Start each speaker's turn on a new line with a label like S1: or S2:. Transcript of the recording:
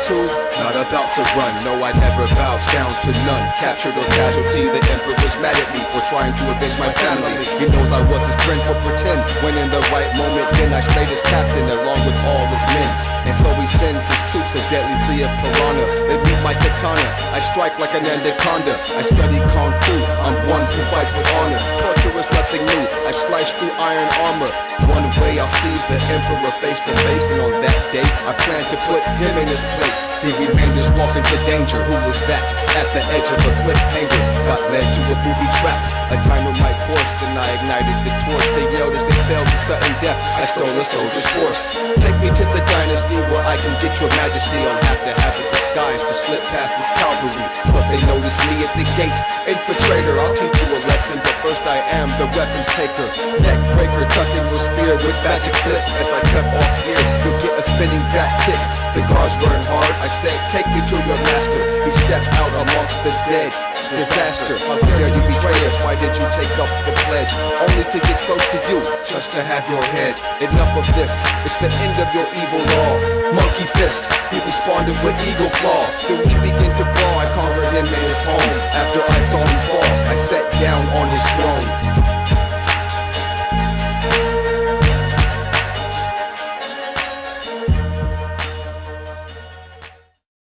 S1: attitude, not about to run. No, I never bows down to none. Captured or casualty, the emperor's mad at me for trying to avenge my family. He knows I was his friend for pretend, when in the right moment then I slayed his captain along with all his men. And so he sends his troops a deadly sea of piranha. They beat my katana, I strike like an anaconda. I study kung fu, I'm one who fights with honor. Torture is nothing new, I slice through iron armor. One way I'll see the emperor face to face, and on that day I plan to put him in his place. He remained just walking to danger. Who was that? At the edge of a cliffhanger, got led to a booby trap. A dynamite course, then I ignited the torch. They yelled as they fell to sudden death. I stole a soldier's horse. Take me to the dynasty where I can get your majesty. I'll have to have a disguise to slip past this cavalry, but they notice me at the gate. Infiltrator, I'll teach you a lesson, but first I am the weapons taker. Neck breaker, tucking your spear with magic flips. As I cut off ears, you'll get a spinning back kick. The guards learn hard, I say, take me to your master. He stepped out amongst the dead. Disaster, how dare you betray us? Why did you take up the pledge? Only to get close to you, just to have your head. Enough of this, it's the end of your evil law. Monkey fist, he responded with eagle claw. Then we begin to brawl, I conquered him in his home.